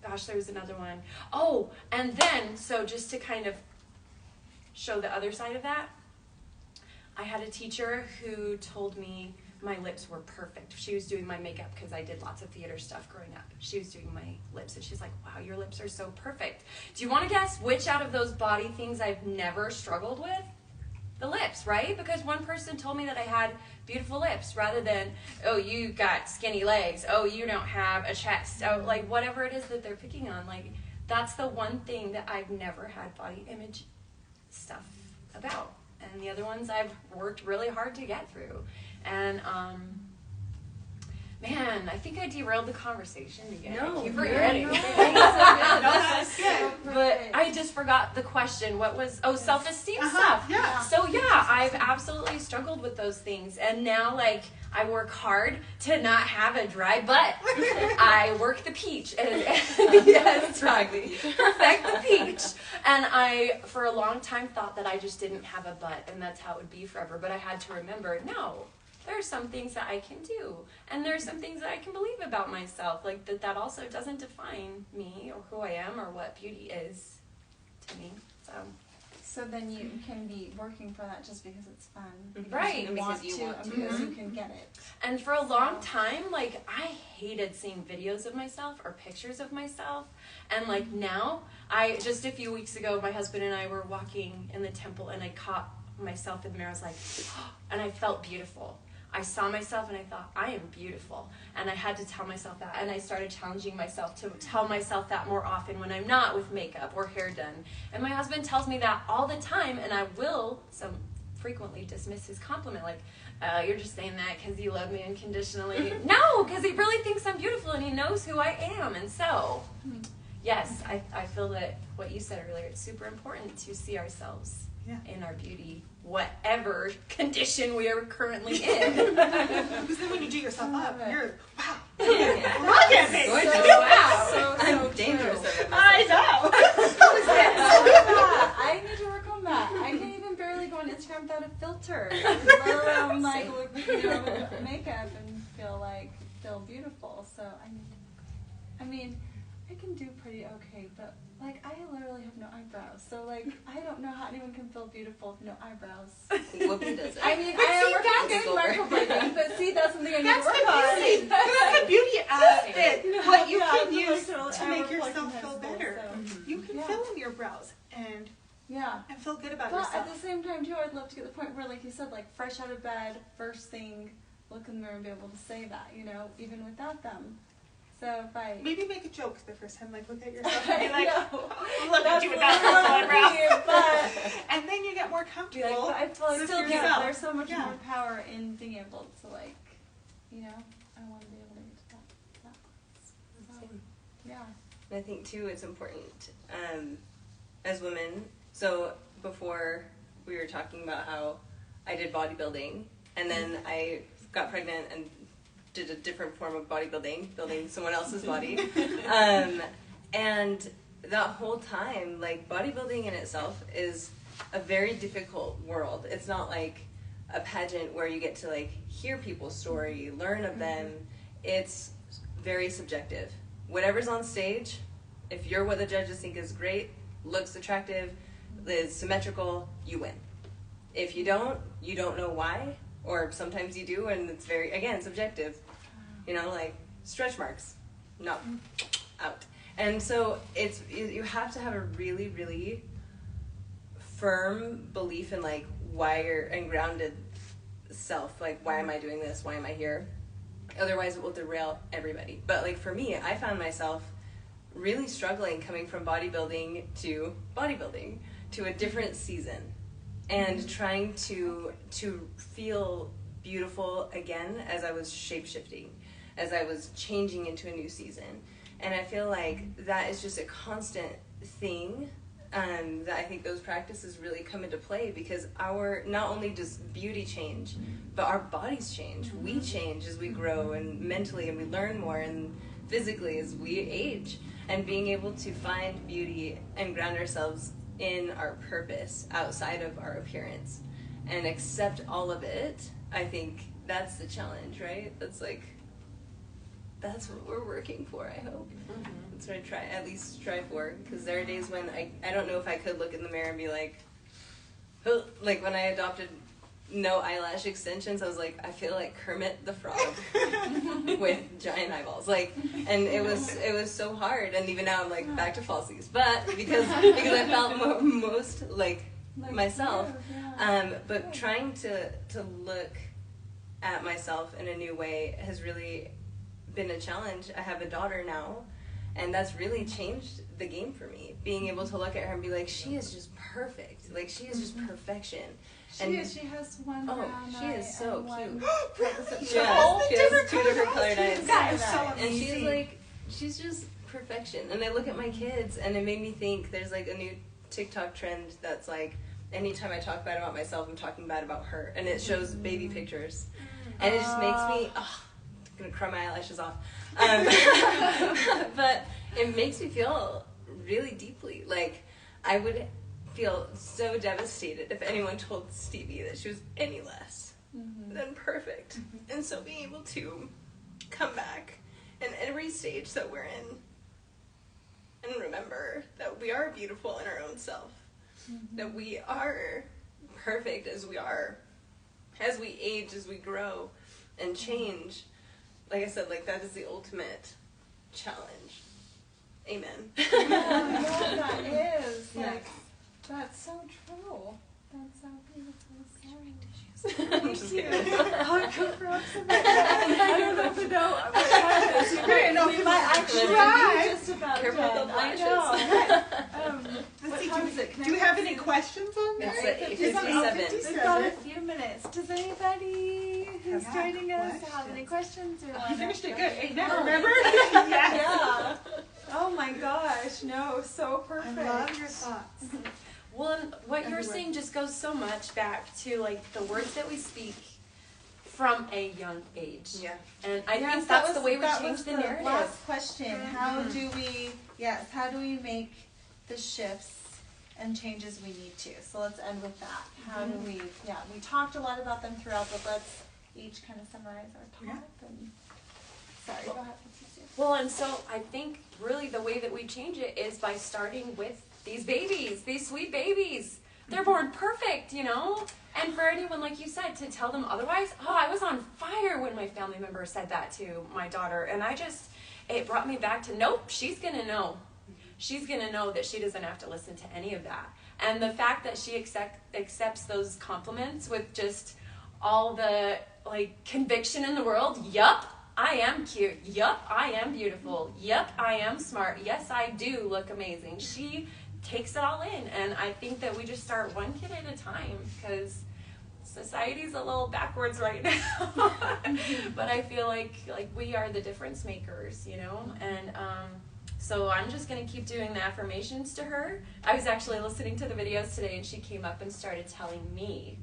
D: Gosh, there was another one. Oh, and then so just to kind of show the other side of that, I had a teacher who told me my lips were perfect. She was doing my makeup because I did lots of theater stuff growing up. She was doing my lips and she's like, wow, your lips are so perfect. Do you want to guess which out of those body things I've never struggled with? The lips, right? Because one person told me that I had beautiful lips rather than, oh, you got skinny legs. Oh, you don't have a chest. Oh, like whatever it is that they're picking on. Like that's the one thing that I've never had body image stuff about. And the other ones I've worked really hard to get through. And, man, I think I derailed the conversation again.
B: No,
D: I keep
B: you're
D: forgetting.
B: not.
C: That's good.
D: But I just forgot the question. What was, self-esteem stuff.
C: Yeah.
D: So yeah, I've absolutely struggled with those things. And now, like, I work hard to not have a dry butt. I work the peach. And yes, exactly. Perfect the peach. And I, for a long time, thought that I just didn't have a butt and that's how it would be forever. But I had to remember, no, there are some things that I can do. And there are some things that I can believe about myself. Like that also doesn't define me or who I am or what beauty is to me.
A: So then you can be working for that just because it's fun. Because
D: Right.
A: You want
B: Because you
A: to,
B: want
A: and
B: to.
A: because you can get it.
D: And for a long time, like, I hated seeing videos of myself or pictures of myself. And, like, now, just a few weeks ago, my husband and I were walking in the temple, and I caught myself in the mirror. I was like, and I felt beautiful. I saw myself and I thought, I am beautiful. And I had to tell myself that. And I started challenging myself to tell myself that more often when I'm not with makeup or hair done. And my husband tells me that all the time, and I will frequently dismiss his compliment, like, you're just saying that because you love me unconditionally. No, because he really thinks I'm beautiful and he knows who I am. And so, yes, I feel that what you said earlier, it's super important to see ourselves in our beauty, whatever condition we are currently in.
C: Because then when you do yourself up, you're, wow.
B: Look
C: at me.
B: Wow. I'm dangerous at it myself.
C: I know.
A: I need to work on that. I can't even barely go on Instagram without a filter, let alone like look, with makeup and feel beautiful. So I mean, I can do pretty okay, but like I literally have no eyebrows. So like I don't know how anyone can feel beautiful with no eyebrows.
B: Whoopi does it.
A: I mean, I am working on getting microblading, but see, that's something I need to work on.
C: That's the beauty of it. What you can
A: Yeah,
C: use to make yourself feel better.
A: So.
C: You can fill in your brows and feel good about
A: But
C: yourself.
A: at the same time, too, I'd love to get the point where, like you said, like fresh out of bed, first thing, look in the mirror and be able to say that, even without them. So if I...
C: Maybe make a joke the first time, like look at yourself and be like, look
A: That's
C: at you with that eyebrow.
A: but
C: And then you get more comfortable.
A: I feel like
C: with
A: still
C: yourself.
A: there's so much more power in being able to, like, I want to be able to get to that place. So, yeah.
B: And I think, too, it's important as women. So before we were talking about how I did bodybuilding, and then I got pregnant and did a different form of bodybuilding, building someone else's body. And that whole time, like, bodybuilding in itself is a very difficult world. It's not like a pageant where you get to, like, hear people's story, learn of them. It's very subjective. Whatever's on stage, if you're what the judges think is great, looks attractive, is symmetrical, you win. If you don't know why, or sometimes you do, and it's very, again, subjective. Like stretch marks, no, out. And so you have to have a really, really firm belief in like and grounded self, like why am I doing this? Why am I here? Otherwise it will derail everybody. But like for me, I found myself really struggling coming from bodybuilding to a different season and trying to feel beautiful again as I was shape-shifting, as I was changing into a new season. And I feel like that is just a constant thing that I think those practices really come into play, because not only does beauty change, but our bodies change. We change as we grow, and mentally, and we learn more, and physically as we age. And being able to find beauty and ground ourselves in our purpose outside of our appearance and accept all of it, I think that's the challenge, right? That's what we're working for, I hope. That's what I at least strive for, because there are days when I don't know if I could look in the mirror and be like when I adopted no eyelash extensions, I was like, I feel like Kermit the Frog with giant eyeballs, and it was so hard. And even now I'm like back to falsies, but because I felt most like myself. But trying to look at myself in a new way has really been a challenge. I have a daughter now, and that's really changed the game for me. Being able to look at her and be like, she is just perfect. Like, she is just perfection.
A: She has one brown
B: she is so cute.
A: She
B: has two different colored eyes.
C: That is so
B: And
C: amazing.
B: she's just perfection. And I look at my kids, and it made me think there's like a new TikTok trend that's like, anytime I talk bad about myself, I'm talking bad about her. And it shows baby pictures. And it just makes me, I'm going to cry my eyelashes off. But it makes me feel really deeply. Like, I would feel so devastated if anyone told Stevie that she was any less than perfect. And so being able to come back in every stage that we're in and remember that we are beautiful in our own self, that we are perfect as we are, as we age, as we grow and change. Like I said, like, that is the ultimate challenge. Amen.
A: Yeah, that is.
B: Yeah.
A: Like, that's so true. That's so beautiful.
B: I'm just kidding.
A: I'll go grab some. I don't know if I know.
C: You might
A: actually
C: try.
A: just about
B: Careful with
A: done.
B: the
A: I
B: lashes.
A: know.
C: Let's see,
A: What time is it? Can
C: do
A: I
C: we have
A: see?
C: any questions on there?
B: It's
C: It's on
B: 8:57.
A: We've got a few minutes. Does anybody who's
C: Yeah,
A: joining us have any
C: questions.
A: questions or
C: You
A: wanna-
C: finished it good. Ain't that,
A: No.
C: remember? Yes.
A: Yeah. Oh my gosh, no, so
C: I
A: perfect.
C: love your thoughts.
D: Well, and what you're
C: Everywhere.
D: saying just goes so much back to like the words that we speak from a young age.
B: Yeah.
D: And I
A: Yes,
D: think that's
A: that
D: the
A: was-
D: way we
A: that
D: change
A: was
D: the narrative.
A: Last question. How do we make the shifts and changes we need to? So let's end with that. How do we talked a lot about them throughout, but let's each kind of summarize our talk. And sorry, go ahead.
D: Well, and so I think really the way that we change it is by starting with these babies, these sweet babies. They're born perfect, you know? And for anyone, like you said, to tell them otherwise, oh, I was on fire when my family member said that to my daughter. And it brought me back to, nope, she's going to know. She's going to know that she doesn't have to listen to any of that. And the fact that she accepts those compliments with just all the, like, conviction in the world, yup, I am cute. Yup, I am beautiful. Yup, I am smart. Yes, I do look amazing. She takes it all in, and I think that we just start one kid at a time because society's a little backwards right now. But I feel like we are the difference makers, you know. And so I'm just gonna keep doing the affirmations to her. I was actually listening to the videos today, and she came up and started telling me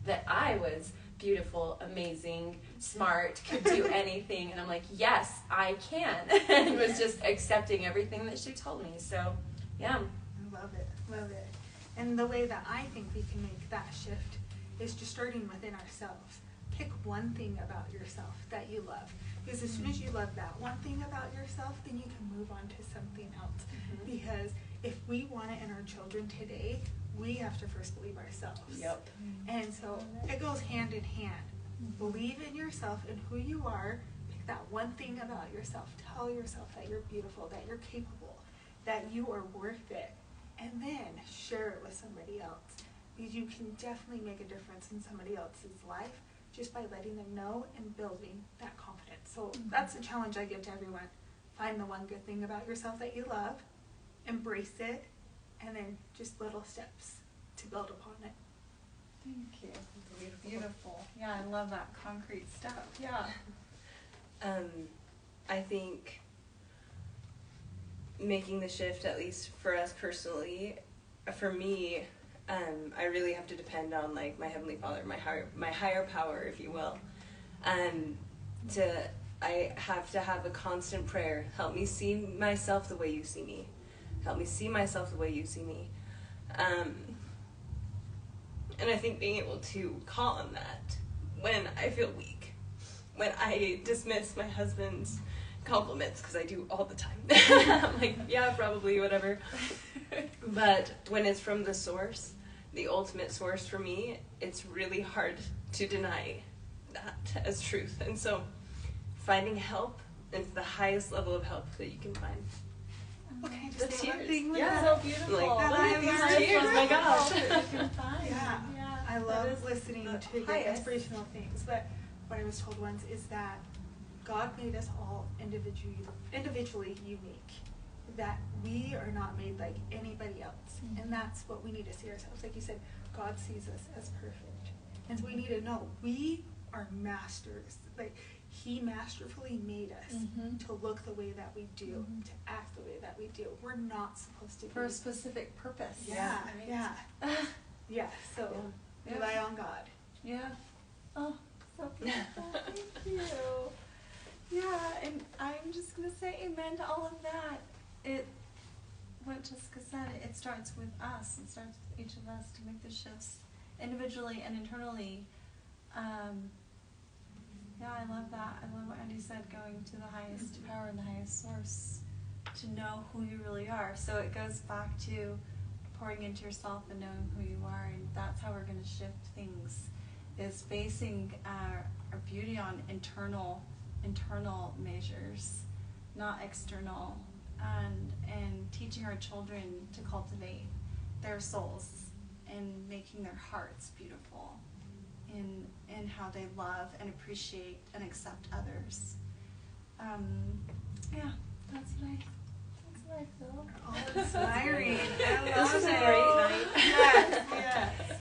D: that I was beautiful, amazing, smart, could do anything, and I'm like, yes, I can. And was just accepting everything that she told me. So yeah.
C: Love it, love it. And the way that I think we can make that shift is just starting within ourselves. Pick one thing about yourself that you love. Because as soon as you love that one thing about yourself, then you can move on to something else. Because if we want it in our children today, we have to first believe ourselves.
D: Yep.
C: And so it goes hand in hand. Believe in yourself and who you are. Pick that one thing about yourself. Tell yourself that you're beautiful, that you're capable, that you are worth it. And then share it with somebody else. Because you can definitely make a difference in somebody else's life just by letting them know and building that confidence. So that's the challenge I give to everyone. Find the one good thing about yourself that you love, embrace it, and then just little steps to build upon it.
A: Thank you. Beautiful. Yeah, I love that concrete stuff. Yeah.
B: I think making the shift, at least for us personally, for me, I really have to depend on like my Heavenly Father, my higher power, if you will. I have to have a constant prayer. Help me see myself the way you see me. Help me see myself the way you see me. And I think being able to call on that when I feel weak, when I dismiss my husband's compliments, because I do all the time. I'm like, yeah, probably, whatever. But when it's from the source, the ultimate source for me, it's really hard to deny that as truth. And so finding help is the highest level of help that you can find.
C: Okay,
B: The
C: just say one
B: tears.
C: thing with
B: Yeah.
C: that.
A: So beautiful.
B: Like,
C: That
B: look
C: I
B: at these
C: learned.
B: tears, my gosh.
A: That you can find.
C: Yeah. I
A: that
C: love
A: is
C: listening
A: the
C: to the
A: highest.
C: inspirational things, but what I was told once is that God made us all individually unique, that we are not made like anybody else, and that's what we need to see ourselves. Like you said, God sees us as perfect, and so we need to know we are masters. Like He masterfully made us to look the way that we do, to act the way that we do. We're not supposed to
A: For a
C: be.
A: specific purpose.
C: Yeah,
A: Right?
C: yeah, yeah. So rely on God.
A: Yeah. Oh, so beautiful. Thank you. Yeah, and I'm just gonna say amen to all of that. What Jessica said, it starts with us. It starts with each of us to make the shifts individually and internally. Yeah, I love that. I love what Andy said, going to the highest power and the highest source to know who you really are. So it goes back to pouring into yourself and knowing who you are, and that's how we're going to shift things, is basing our beauty on internal measures, not external, and teaching our children to cultivate their souls in making their hearts beautiful, in how they love and appreciate and accept others. Yeah, that's what I feel.
C: All inspiring.
B: This was a great night.
C: Yes, yes.